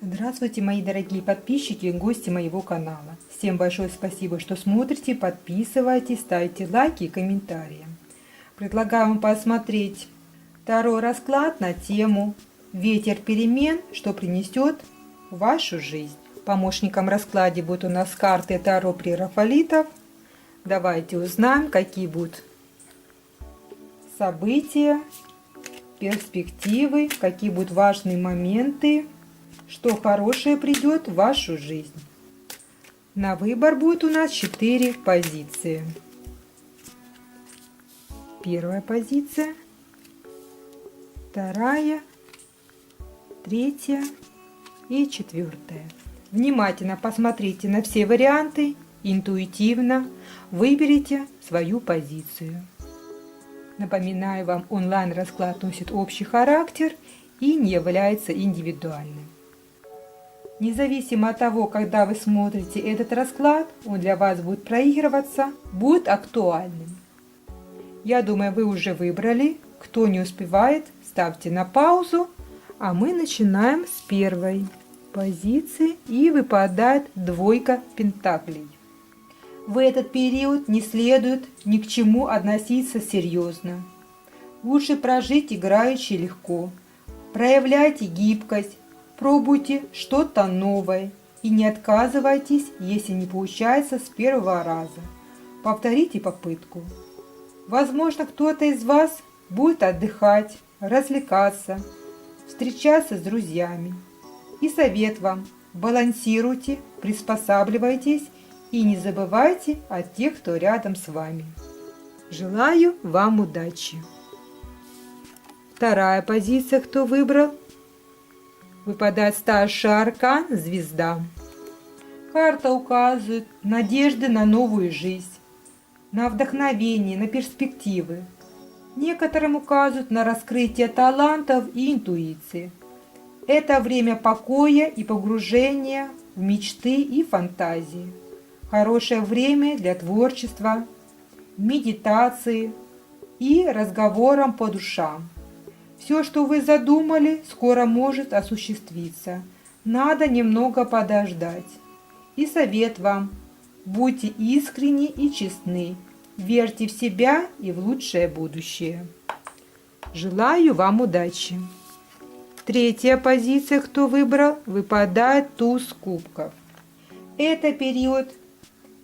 Здравствуйте, мои дорогие подписчики и гости моего канала. Всем большое спасибо, что смотрите, подписывайтесь, ставите лайки и комментарии. Предлагаю вам посмотреть второй расклад на тему «Ветер перемен, что принесет в вашу жизнь». Помощником в раскладе будут у нас карты Таро прерафаэлитов. Давайте узнаем, какие будут события, перспективы, какие будут важные моменты, что хорошее придет в вашу жизнь. На выбор будет у нас 4 позиции. Первая позиция, вторая, третья и четвертая. Внимательно посмотрите на все варианты, интуитивно выберите свою позицию. Напоминаю вам, онлайн-расклад носит общий характер и не является индивидуальным. Независимо от того, когда вы смотрите этот расклад, он для вас будет проигрываться, будет актуальным. Я думаю, вы уже выбрали. Кто не успевает, ставьте на паузу. А мы начинаем с первой позиции. И выпадает двойка пентаклей. В этот период не следует ни к чему относиться серьезно. Лучше прожить играюще легко. Проявляйте гибкость. Пробуйте что-то новое и не отказывайтесь, если не получается с первого раза. Повторите попытку. Возможно, кто-то из вас будет отдыхать, развлекаться, встречаться с друзьями. И совет вам: балансируйте, приспосабливайтесь и не забывайте о тех, кто рядом с вами. Желаю вам удачи. Вторая позиция, кто выбрал? Выпадает старший аркан «Звезда». Карта указывает надежды на новую жизнь, на вдохновение, на перспективы. Некоторым указывают на раскрытие талантов и интуиции. Это время покоя и погружения в мечты и фантазии. Хорошее время для творчества, медитации и разговорам по душам. Все, что вы задумали, скоро может осуществиться. Надо немного подождать. И совет вам: будьте искренни и честны. Верьте в себя и в лучшее будущее. Желаю вам удачи. Третья позиция, кто выбрал, выпадает туз кубков. Это период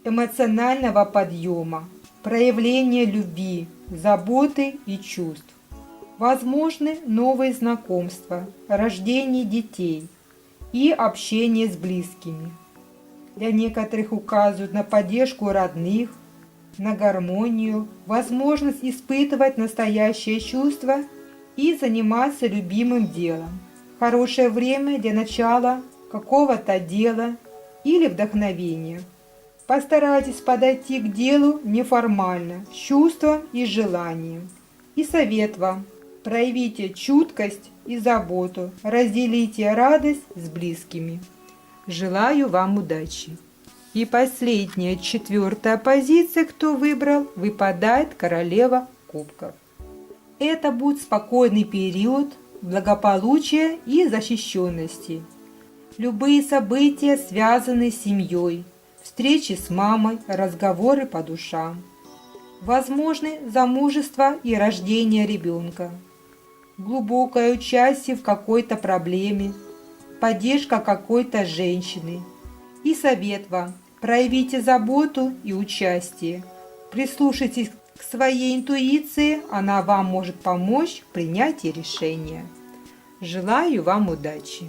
эмоционального подъема, проявления любви, заботы и чувств. Возможны новые знакомства, рождение детей и общение с близкими. Для некоторых указывают на поддержку родных, на гармонию, возможность испытывать настоящее чувство и заниматься любимым делом. Хорошее время для начала какого-то дела или вдохновения. Постарайтесь подойти к делу неформально, с чувством и желанием. И совет вам: проявите чуткость и заботу, разделите радость с близкими. Желаю вам удачи. И последняя, четвертая позиция, кто выбрал, выпадает королева кубков. Это будет спокойный период благополучия и защищенности. Любые события связаны с семьей, встречи с мамой, разговоры по душам. Возможны замужество и рождение ребенка. Глубокое участие в какой-то проблеме, поддержка какой-то женщины. И совет вам: проявите заботу и участие. Прислушайтесь к своей интуиции, она вам может помочь в принятии решения. Желаю вам удачи.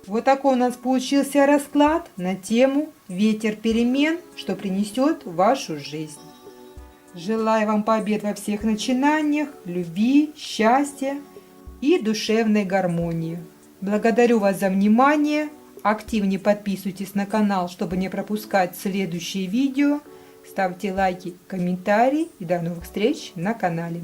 Вот такой у нас получился расклад на тему «Ветер перемен, что принесет в вашу жизнь». Желаю вам побед во всех начинаниях, любви, счастья и душевной гармонии. Благодарю вас за внимание. Активнее подписывайтесь на канал, чтобы не пропускать следующие видео. Ставьте лайки, комментарии и до новых встреч на канале.